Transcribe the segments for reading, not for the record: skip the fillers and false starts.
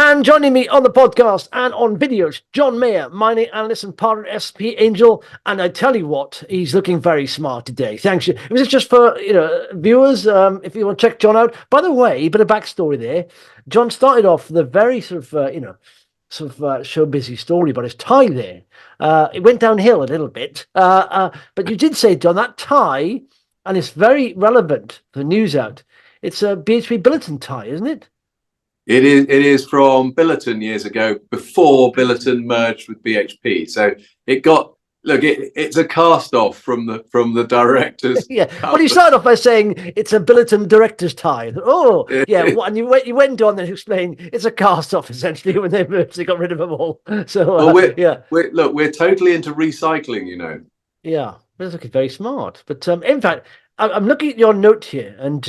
And joining me on the podcast and on videos, John Meyer, mining analyst and partner at SP Angel. And I tell you what, he's looking very smart today. Thanks. It was just for viewers. If you want to check John out. By the way, a bit of backstory there. John started off with a very show busy story about his tie there. It went downhill a little bit. But you did say, John, that tie, and it's very relevant for the news out. It's a BHP Billiton tie, isn't it? It is from Billiton years ago, before Billiton merged with BHP. So it's a cast off from the directors. Yeah. Well, you started off by saying it's a Billiton director's tie. Oh, yeah. And you went on and explained it's a cast off essentially when they merged. They got rid of them all. So we're totally into recycling, you know. Yeah, that's looking very smart. But in fact, I'm looking at your note here, and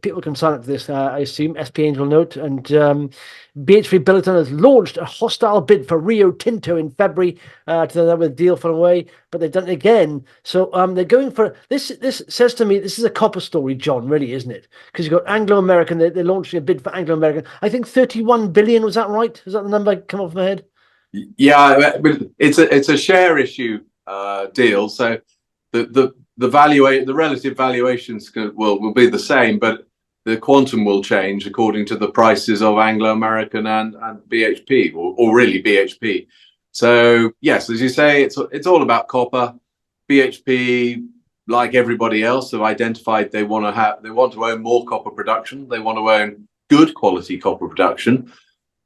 people can sign up to this, I assume, SP Angel note. And BHP Billiton has launched a hostile bid for Rio Tinto in February with a deal fell away, but they've done it again. So they're going for this. This says to me, this is a copper story, John, really, isn't it? Because you've got Anglo American. They're launching a bid for Anglo American. I think 31 billion. Was that right? Is that the number come off my head? Yeah, it's a share issue deal. So the relative valuations will be the same, but the quantum will change according to the prices of Anglo American and BHP, or really BHP. So yes, as you say, it's all about copper. BHP, like everybody else, have identified they want to own more copper production. They want to own good quality copper production,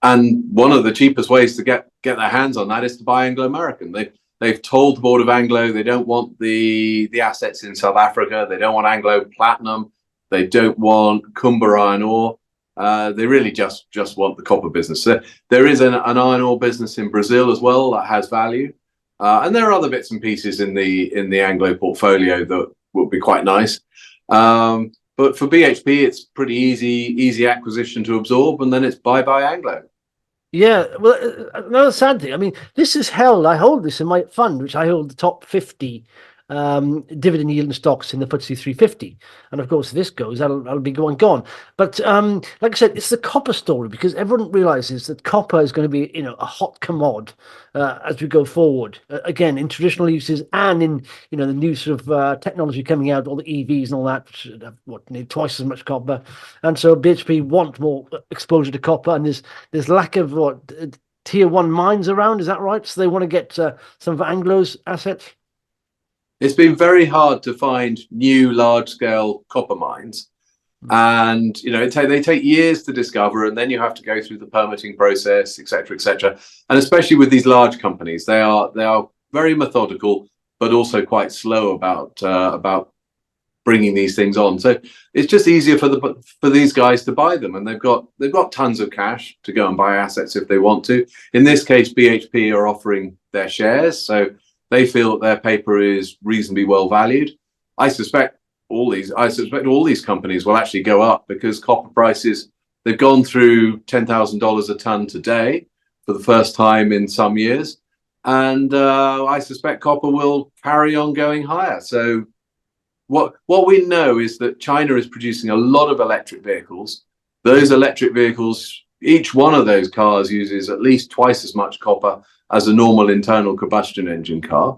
and one of the cheapest ways to get their hands on that is to buy Anglo American. They've told the board of Anglo they don't want the assets in South Africa. They don't want Anglo Platinum. They don't want Kumba iron ore. They really just want the copper business. So there is an iron ore business in Brazil as well that has value, and there are other bits and pieces in the Anglo portfolio that would be quite nice. But for BHP, it's pretty easy acquisition to absorb, and then it's bye Anglo. Yeah, well, another sad thing. I mean, this is held. I hold this in my fund, which I hold the top 50 dividend yielding stocks in the FTSE 350. And of course, if this goes, that'll be gone. But like I said, it's the copper story, because everyone realizes that copper is going to be, a hot commod as we go forward. Again, in traditional uses and in, the new sort of technology coming out, all the EVs and all that, which need twice as much copper. And so BHP want more exposure to copper, and there's lack of tier one mines around. Is that right? So they want to get some of Anglo's assets. It's been very hard to find new large-scale copper mines, and they take years to discover, and then you have to go through the permitting process, etc., etc. And especially with these large companies, they are very methodical, but also quite slow about bringing these things on. So it's just easier for these guys to buy them, and they've got tons of cash to go and buy assets if they want to. In this case, BHP are offering their shares, so they feel that their paper is reasonably well valued. I suspect all these companies will actually go up, because copper prices, they've gone through $10,000 a ton today for the first time in some years. And I suspect copper will carry on going higher. So what we know is that China is producing a lot of electric vehicles. Those electric vehicles, each one of those cars uses at least twice as much copper as a normal internal combustion engine car.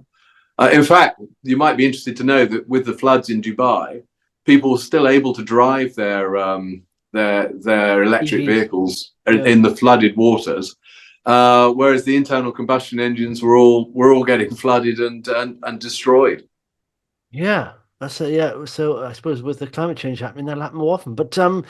In fact, you might be interested to know that with the floods in Dubai, people are still able to drive their electric vehicles in the flooded waters, whereas the internal combustion engines were all getting flooded and destroyed. Yeah. So I suppose with the climate change happening, that'll happen more often. But so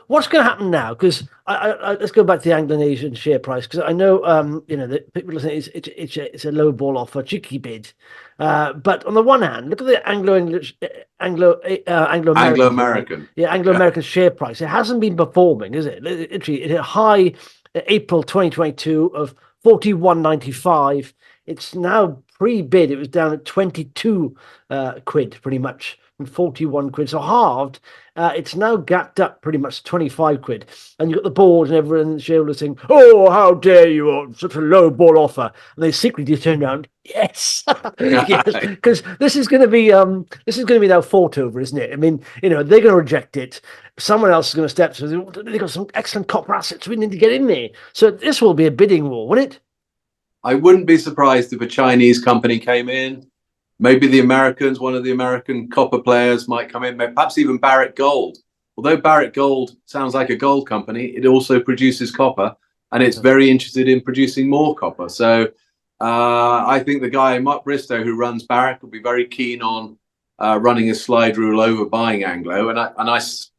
what's going to happen now? Because let's go back to the Anglo-Asian share price, because I know that people are saying it's a low ball offer, cheeky bid. But on the one hand, look at the Anglo-American. Yeah, Anglo-American share price. It hasn't been performing, is it? Literally, it hit a high April 2022 of 41.95. It's now pre-bid, it was down at 22 quid, pretty much, and 41 quid, so halved. It's now gapped up pretty much 25 quid. And you've got the board and everyone, the shareholders saying, oh, how dare you, on such a low ball offer. And they secretly turn around, yes, yes, because this is going to be now fought over, isn't it? I mean, they're going to reject it. Someone else is going to step to, they've got some excellent copper assets. We need to get in there. So this will be a bidding war, won't it? I wouldn't be surprised if a Chinese company came in. Maybe the Americans, one of the American copper players might come in, perhaps even Barrick Gold. Although Barrick Gold sounds like a gold company, it also produces copper, and it's very interested in producing more copper. So I think the guy, Mark Bristow, who runs Barrick, will be very keen on running a slide rule over buying Anglo. And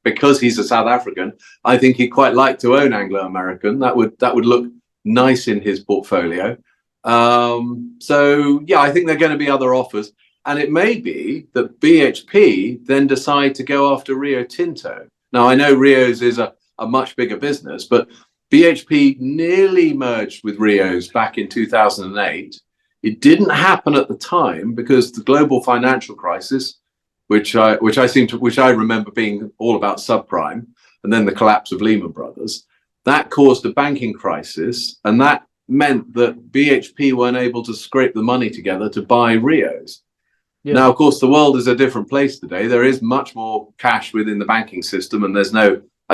because he's a South African, I think he'd quite like to own Anglo American. That would look nice in his portfolio. So yeah, I think there are going to be other offers, and it may be that BHP then decide to go after Rio Tinto. Now, I know Rio's is a much bigger business, but BHP nearly merged with Rio's back in 2008. It didn't happen at the time because the global financial crisis, which I remember being all about subprime, and then the collapse of Lehman Brothers, that caused a banking crisis, and that meant that BHP weren't able to scrape the money together to buy Rio's. Yeah. Now, of course, the world is a different place today. There is much more cash within the banking system, and I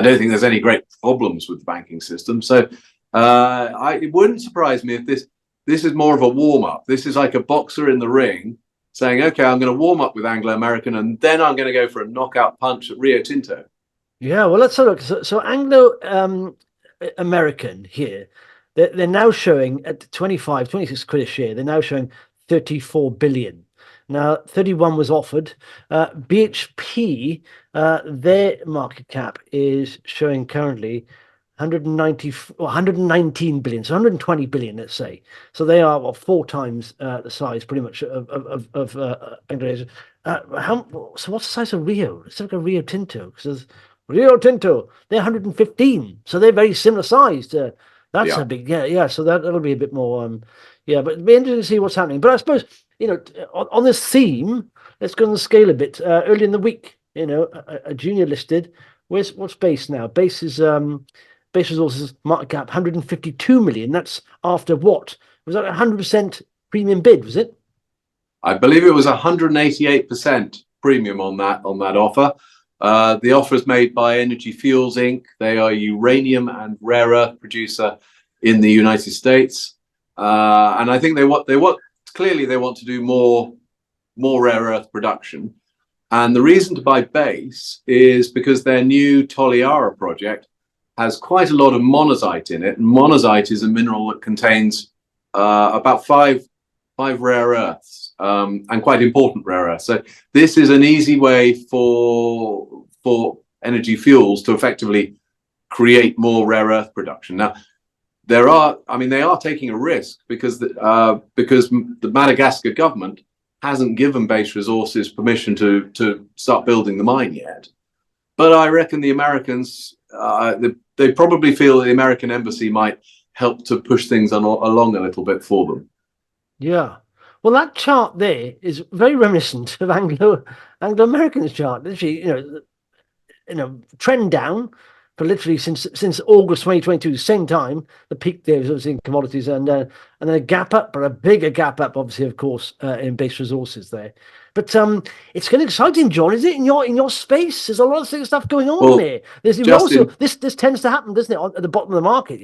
don't think there's any great problems with the banking system. So it wouldn't surprise me if this is more of a warm-up. This is like a boxer in the ring saying, okay, I'm going to warm up with Anglo American, and then I'm going to go for a knockout punch at Rio Tinto. Yeah, well, let's have a look. So Anglo American here, they're now showing at 26 quid a share. They're now showing 34 billion. Now, 31 was offered. BHP, their market cap is showing currently 119 billion, so 120 billion, let's say. So they are 4 times the size, pretty much, of Anglo. So what's the size of Rio? It's like a Rio Tinto, because Rio Tinto, they're 115, so they're very similar sized. That's a big, yeah. So that'll be a bit more, but it'll be interesting to see what's happening. But I suppose, on this theme, let's go on the scale a bit. Early in the week, a junior listed. What's Base now? Base is Base Resources market cap 152 million. That's after what? Was that 100% premium bid? Was it? I believe it was 188% premium on that offer. The offer is made by Energy Fuels Inc. They are a uranium and rare earth producer in the United States, and I think they want to do more rare earth production. And the reason to buy Base is because their new Toliara project has quite a lot of monazite in it, and monazite is a mineral that contains about five rare earths, and quite important rare earths. So this is an easy way for Energy Fuels to effectively create more rare earth production. Now, they are taking a risk because the Madagascar government hasn't given Base Resources permission to start building the mine yet. But I reckon the Americans, they probably feel the American embassy might help to push things along a little bit for them. Yeah. Well, that chart there is very reminiscent of Anglo American's chart. Literally, trend down for literally since August 2022, same time. The peak there was obviously in commodities, and then a gap up, but a bigger gap up, obviously, of course, in Base Resources there. But it's getting exciting, John. Is it in your space? There's a lot of stuff going on there. There's also this tends to happen, doesn't it, at the bottom of the market?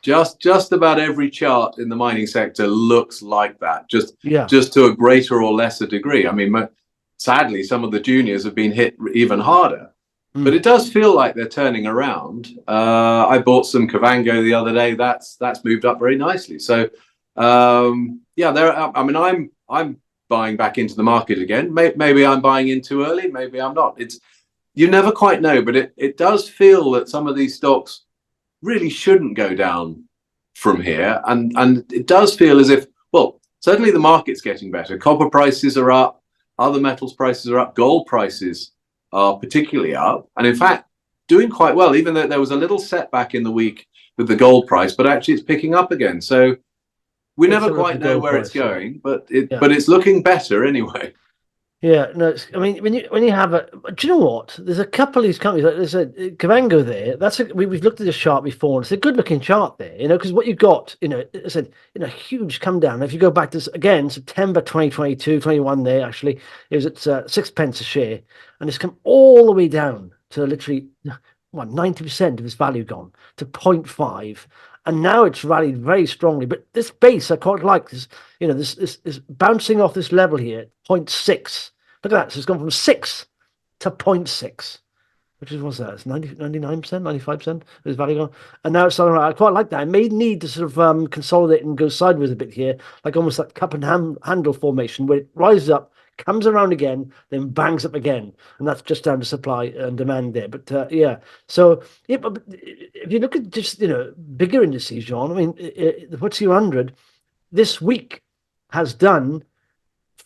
Just about every chart in the mining sector looks like that. Just to a greater or lesser degree. I mean, sadly, some of the juniors have been hit even harder. But it does feel like they're turning around. I bought some Kavango the other day. That's moved up very nicely. So I'm buying back into the market again. Maybe I'm buying in too early. Maybe I'm not. You never quite know. But it does feel that some of these stocks really shouldn't go down from here. And it does feel as if, well, certainly the market's getting better. Copper prices are up. Other metals prices are up. Gold prices are particularly up, and in fact doing quite well, even though there was a little setback in the week with the gold price, but actually it's picking up again. So we never Similar to quite the know gold where it's price, yeah. going, but Yeah. it's looking better anyway. Yeah, no, I mean, when you have a, do you know what? There's a couple of these companies. Like there's a Kavango there. We've looked at this chart before, and it's a good looking chart there. Because what you've got, I said, huge come down. If you go back to again September 2022, 21, there actually it was at 6 pence a share, and it's come all the way down to literally 90% of its value gone to 0.5. And now it's rallied very strongly. But this base, I quite like this, this bouncing off this level here, 0.6. Look at that. So it's gone from 6 to 0.6, which is, what's that? It's 99%, 95% of its value gone. And now it's starting, I quite like that. It may need to sort of consolidate and go sideways a bit here, like almost that cup and handle formation where it rises up, comes around again, then bangs up again, and that's just down to supply and demand there. But yeah, so yeah, but if you look at just bigger indices, John, I mean, the FTSE 100 this week has done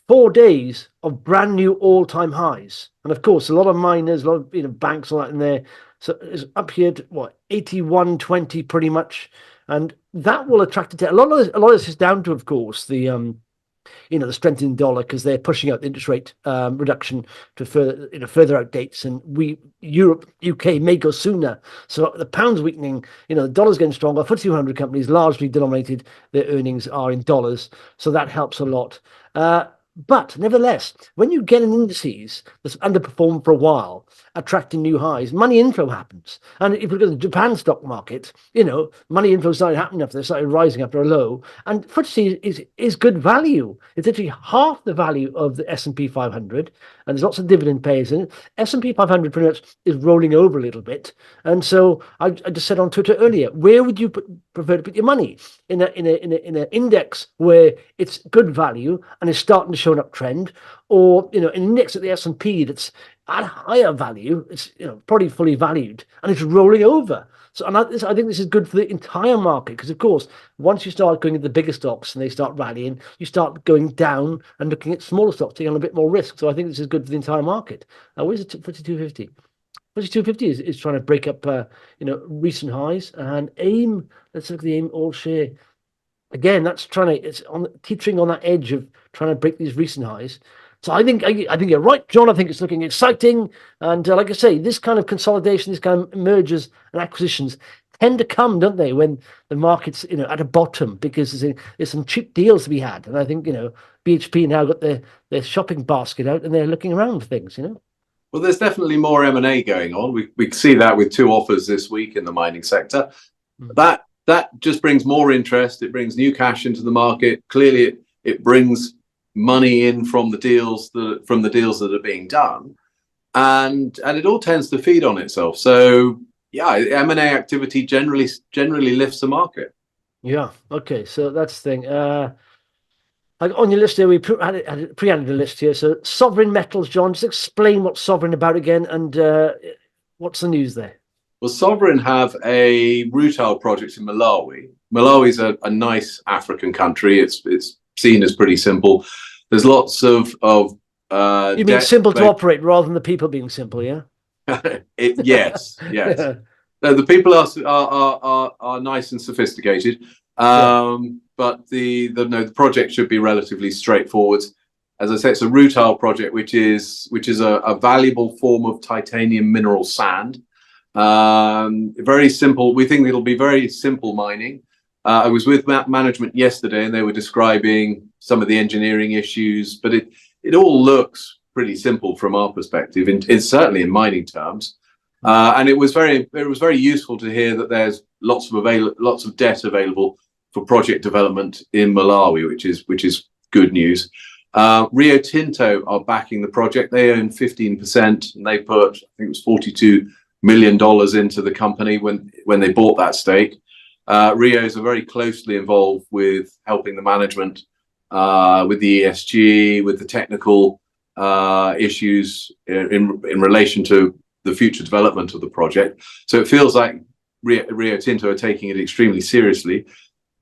4 days of brand new all-time highs, and of course, a lot of miners, a lot of banks, all that in there. So it's up here to what 81.20 pretty much, and that will attract a lot of this is down to, of course, the the strengthening dollar, because they're pushing out the interest rate reduction to further out dates, and Europe, UK may go sooner. So the pound's weakening, the dollar's getting stronger. FTSE 100 companies largely denominated, their earnings are in dollars, so that helps a lot. But nevertheless, when you get an indices that's underperformed for a while, attracting new highs, money inflow happens. And if you look at the Japan stock market, money inflow started happening after they started rising after a low. And FTSE is good value. It's actually half the value of the S&P 500, and there's lots of dividend payers in it. S&P 500 pretty much is rolling over a little bit. And so I just said on Twitter earlier, where would you prefer to put your money? In an index where it's good value and is starting to show an uptrend, or an index at the S&P that's at higher value, it's probably fully valued and it's rolling over. So, and I think this is good for the entire market, because of course, once you start going into the bigger stocks and they start rallying, you start going down and looking at smaller stocks, taking on a bit more risk. So I think this is good for the entire market. Where's it? 250? 250 is trying to break up recent highs, and AIM. Let's look at the AIM all share. Again, it's teetering on that edge of trying to break these recent highs. So I think you're right, John. I think it's looking exciting, and like I say, this kind of consolidation, these kind of mergers and acquisitions tend to come, don't they, when the market's at a bottom, because there's some cheap deals to be had. And I think BHP now got their shopping basket out and they're looking around for things. Well, there's definitely more M&A going on. We see that with 2 offers this week in the mining sector. That just brings more interest. It brings new cash into the market. Clearly, it brings money in from the deals that are being done, and it all tends to feed on itself. So yeah, M&A activity generally lifts the market. Yeah. Okay. So that's the thing. Like on your list here, we pre-added a list here. So sovereign metals, John. Just explain what's sovereign about again, and what's the news there? Well, Sovereign have a rutile project in Malawi. Malawi's a nice African country. It's seen as pretty simple. There's lots of you mean simple to operate rather than the people being simple, yeah? Yes. Yeah. The people are nice and sophisticated, but the project should be relatively straightforward. As I say, it's a rutile project, which is a valuable form of titanium mineral sand. Very simple. We think it'll be very simple mining. I was with management yesterday, and they were describing some of the engineering issues, but it all looks pretty simple from our perspective. It's certainly in mining terms, and it was very useful to hear that there's lots of debt available for project development in Malawi, which is good news. Rio Tinto are backing the project. They own 15%, and they put, I think it was $42 million into the company when they bought that stake. Rio's are very closely involved with helping the management with the ESG, with the technical issues in relation to the future development of the project. So it feels like Rio Tinto are taking it extremely seriously,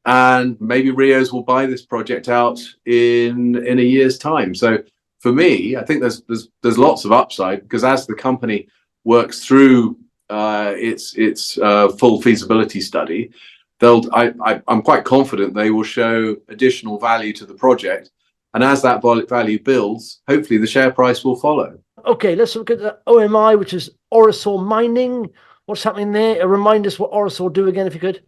and maybe Rio's will buy this project out in a year's time. So for me, I think there's lots of upside, because as the company works through its full feasibility study, I'm quite confident they will show additional value to the project, and as that value builds, hopefully the share price will follow. Okay, let's look at the OMI, which is Orosur Mining. What's happening there? Remind us what Orosur do again, if you could.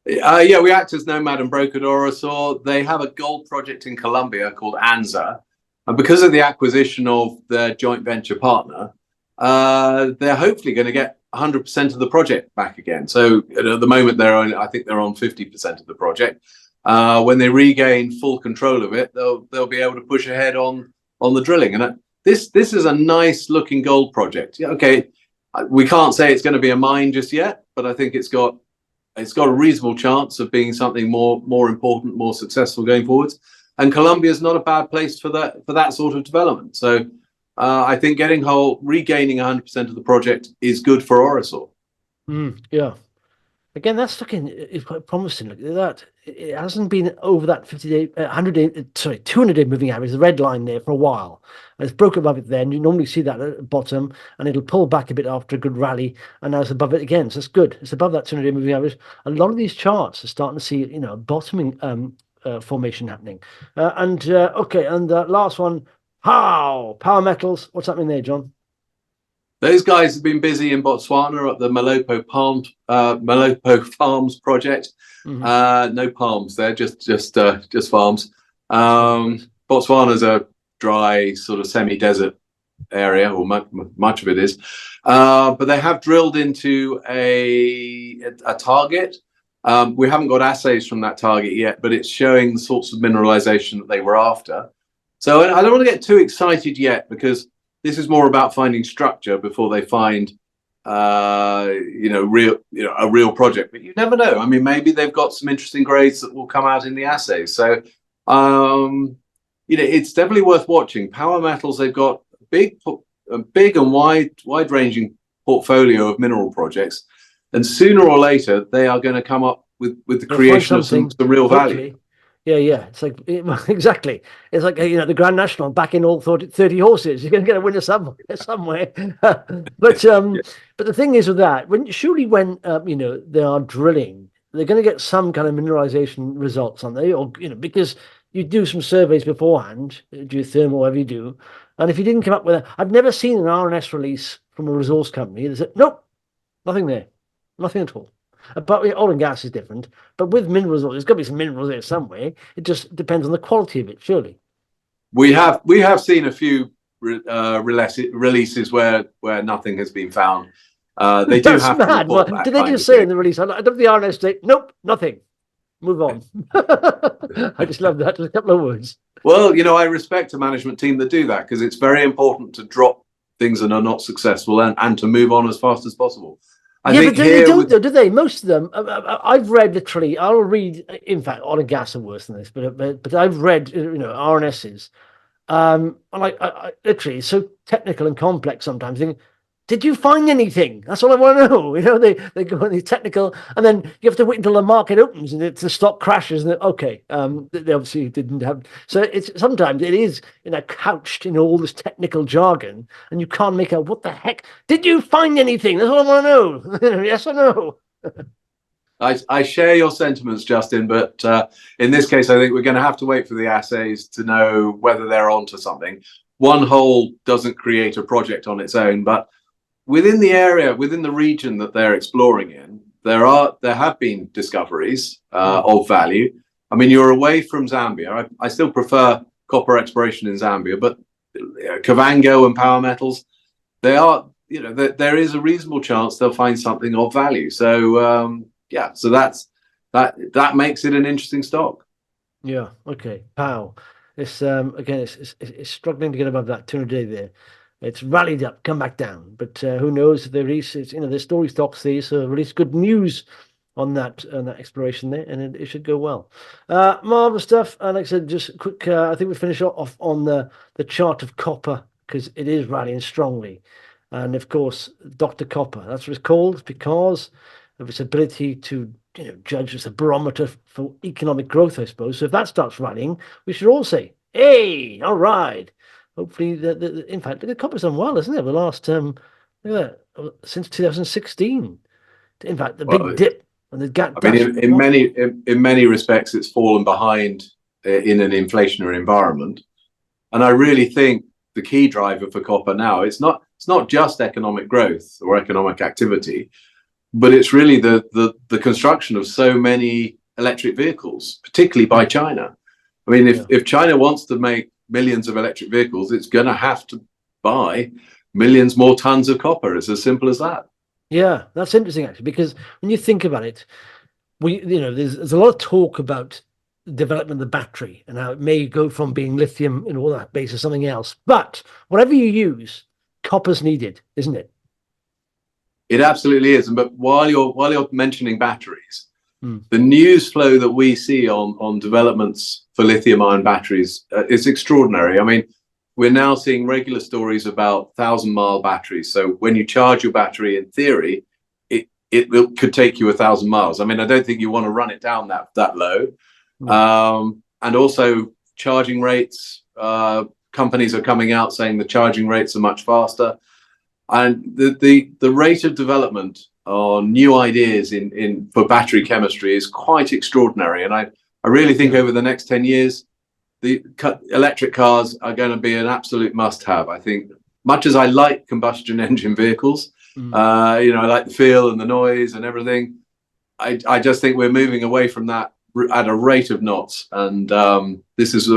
Yeah, we act as nomad and broker at Orosur. They have a gold project in Colombia called ANZA, and because of the acquisition of their joint venture partner, they're hopefully going to get 100% of the project back again. So at the moment, I think they're on 50% of the project. When they regain full control of it, they'll be able to push ahead on the drilling. And this is a nice looking gold project. Yeah, okay, we can't say it's going to be a mine just yet, but I think it's got a reasonable chance of being something more important, more successful going forwards. And Colombia is not a bad place for that sort of development. So I think regaining 100% of the project is good for Orosur. Yeah. Again, that's looking it's quite promising. Look at that. It hasn't been over that 50-day, 200-day moving average, the red line there for a while. And it's broken above it then. You normally see that at the bottom, and it'll pull back a bit after a good rally, and now it's above it again. So it's good. It's above that 200-day moving average. A lot of these charts are starting to see, bottoming formation happening. Okay, and the last one, Power Metals. What's happening there, John? Those guys have been busy in Botswana at the Malopo Farms project. No palms there, just farms. Botswana's a dry sort of semi-desert area, or much of it is. But they have drilled into a target. We haven't got assays from that target yet, but it's showing the sorts of mineralization that they were after. So I don't want to get too excited yet, because this is more about finding structure before they find, a real project. But you never know. I mean, maybe they've got some interesting grades that will come out in the assays. So, it's definitely worth watching. Power Metals, they've got a big and wide-ranging portfolio of mineral projects, and sooner or later they are going to come up with the creation of some real value. Yeah. It's like exactly. It's like the Grand National backing all 30 horses. You're going to get a winner somewhere. But the thing is with that, when they are drilling, they're going to get some kind of mineralization results, aren't they? Or because you do some surveys beforehand, geothermal, whatever you do, and if you didn't come up with I've never seen an RNS release from a resource company that said nope, nothing there, nothing at all. But oil and gas is different. But with minerals, there's got to be some minerals there somewhere. It just depends on the quality of it, surely. We have seen a few releases where nothing has been found. They do have to report that. Did they just say in the release? I don't the RNS say nope, nothing. Move on. I just love that. Just a couple of words. Well, I respect a management team that do that, because it's very important to drop things that are not successful and to move on as fast as possible. But they don't, though, do they? Most of them, I've read literally. I'll read. In fact, oil and gas are worse than this, but I've read, RNSs, and I literally, it's so technical and complex sometimes. Thinking, did you find anything? That's all I want to know. They go on the technical, and then you have to wait until the market opens and the stock crashes. And they obviously didn't have. So it's sometimes it is couched in all this technical jargon, and you can't make out what the heck. Did you find anything? That's all I want to know. Yes or no? I share your sentiments, Justin, but in this case, I think we're going to have to wait for the assays to know whether they're onto something. One hole doesn't create a project on its own, but within the area, within the region that they're exploring in, there have been discoveries of value. I mean, you're away from Zambia. I still prefer copper exploration in Zambia, but Kavango and Power Metals, there is a reasonable chance they'll find something of value. So so that makes it an interesting stock. Yeah. Okay. Pow. It's again, it's struggling to get above that 200-day there. It's rallied up, come back down, but who knows if they release? The story stocks these, so release good news on that exploration there, and it should go well. Marvelous stuff. And like I said, just quick. I think we finish off on the chart of copper, because it is rallying strongly, and of course, Dr. Copper. That's what it's called because of its ability to judge as a barometer for economic growth, I suppose. So if that starts rallying, we should all say, "Hey, all right." Hopefully, in fact, the copper's done well, isn't it? The last, look at that, since 2016. In fact, the big dip And the gap. I mean, in many respects, it's fallen behind in an inflationary environment. And I really think the key driver for copper now, it's not just economic growth or economic activity, but it's really the construction of so many electric vehicles, particularly by China. I mean, if China wants to make millions of electric vehicles, it's going to have to buy millions more tons of copper. It's as simple as that. Yeah, that's interesting actually, because when you think about it, there's a lot of talk about development of the battery and how it may go from being lithium and all that base to something else. But whatever you use, copper's needed, isn't it? It absolutely is. But while you're mentioning batteries, the news flow that we see on developments for lithium-ion batteries is extraordinary. I mean, we're now seeing regular stories about 1,000-mile batteries. So when you charge your battery, in theory, could take you 1,000 miles. I mean, I don't think you want to run it down that low. And also charging rates. Companies are coming out saying the charging rates are much faster, and the rate of development on new ideas for battery chemistry is quite extraordinary. And I really think over the next 10 years, the electric cars are going to be an absolute must-have. I think, much as I like combustion engine vehicles, I like the feel and the noise and everything, I just think we're moving away from that at a rate of knots. And this is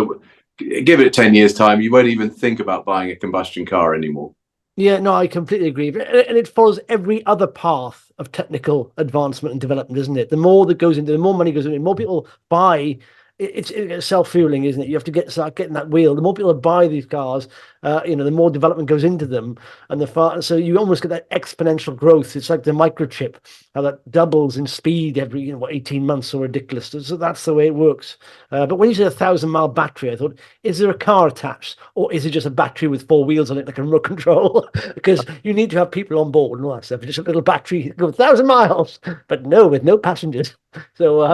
give it 10 years time, you won't even think about buying a combustion car anymore. Yeah, no, I completely agree. And it follows every other path of technical advancement and development, isn't it? The more that goes into, the more money goes into, the more people buy. It's self-fueling, isn't it? You have to start getting that wheel. The more people that buy these cars, the more development goes into them, and so you almost get that exponential growth. It's like the microchip, how that doubles in speed every 18 months. So ridiculous. So that's the way it works. But when you say 1,000-mile battery, I thought, is there a car attached, or is it just a battery with 4 wheels on it, like a remote control? Because you need to have people on board and all that stuff. Just a little battery go 1,000 miles, but no, with no passengers. So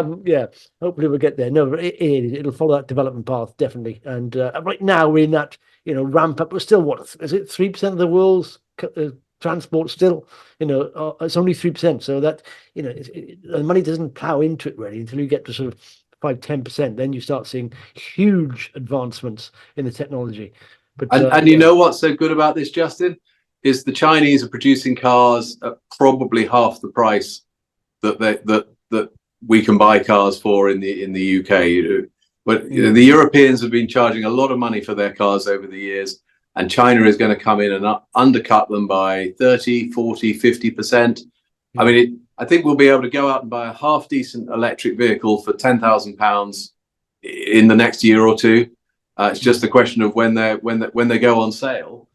hopefully we'll get there. No, it'll follow that development path definitely. And right now we're in that ramp up. We're still, what is it, 3% of the world's transport still? It's only 3%. So that the money doesn't plow into it really until you get to sort of 5-10%. Then you start seeing huge advancements in the technology. But and you know what's so good about this, Justin, is the Chinese are producing cars at probably half the price that we can buy cars for in the UK. But the Europeans have been charging a lot of money for their cars over the years, and China is going to come in and undercut them by 30, 40, 50%. I mean, I think we'll be able to go out and buy a half decent electric vehicle for £10,000 in the next year or two. It's just a question of when they go on sale.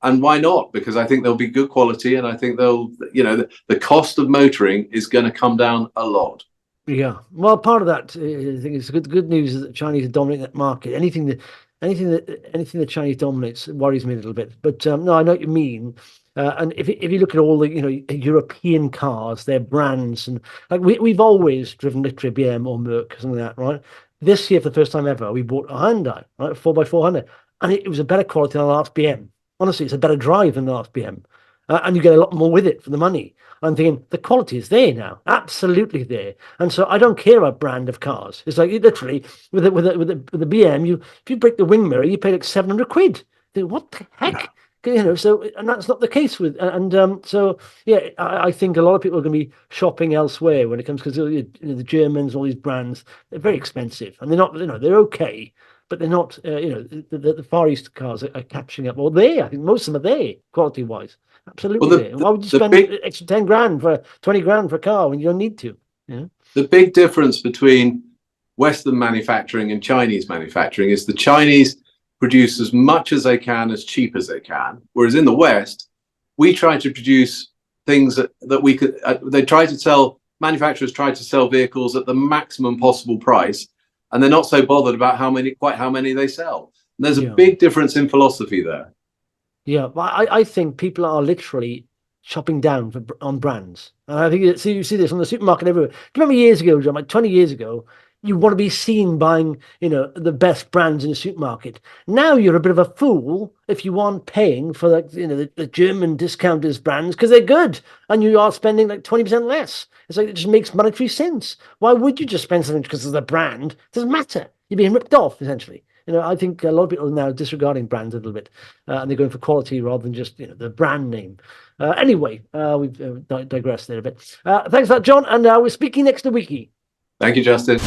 And why not? Because I think they'll be good quality, and I think the cost of motoring is going to come down a lot. Yeah, well, part of that, I think, is good news is that Chinese are dominating that market. Anything that Chinese dominates worries me a little bit. But no, I know what you mean. And if you look at all the European cars, their brands, and like we've always driven literally BM or Merc, something like that, right? This year, for the first time ever, we bought a Hyundai, right, 4x400, and it was a better quality than the last BM. Honestly, it's a better drive than the last BM. And you get a lot more with it for the money. I'm thinking the quality is there now, absolutely there. And so I don't care about brand of cars. It's like literally with the BM, if you break the wing mirror, you pay like 700 quid. What the heck? So, and that's not the case with, I think a lot of people are going to be shopping elsewhere when it comes, because the Germans, all these brands, they're very expensive, and they're not, they're okay, but they're not, the Far East cars are catching up. Well, I think most of them are there, quality wise. Absolutely. Well, why would you spend extra 10 grand for 20 grand for a car when you don't need to? The big difference between Western manufacturing and Chinese manufacturing is the Chinese produce as much as they can, as cheap as they can. Whereas in the West, we try to produce things that we could, manufacturers try to sell vehicles at the maximum possible price, and they're not so bothered about how many they sell. And there's a big difference in philosophy there. Yeah, I think people are literally chopping down on brands. And I think you see this on the supermarket everywhere. Do you remember years ago, John, like 20 years ago, you want to be seen buying, the best brands in a supermarket. Now you're a bit of a fool if you aren't paying for the German discounters brands because they're good and you are spending like 20% less. It's like it just makes monetary sense. Why would you just spend something because of the brand? It doesn't matter. You're being ripped off essentially. I think a lot of people are now disregarding brands a little bit, and they're going for quality rather than just the brand name. Anyway, we've digressed there a bit. Thanks for that, John, and we're speaking next week. Thank you, Justin.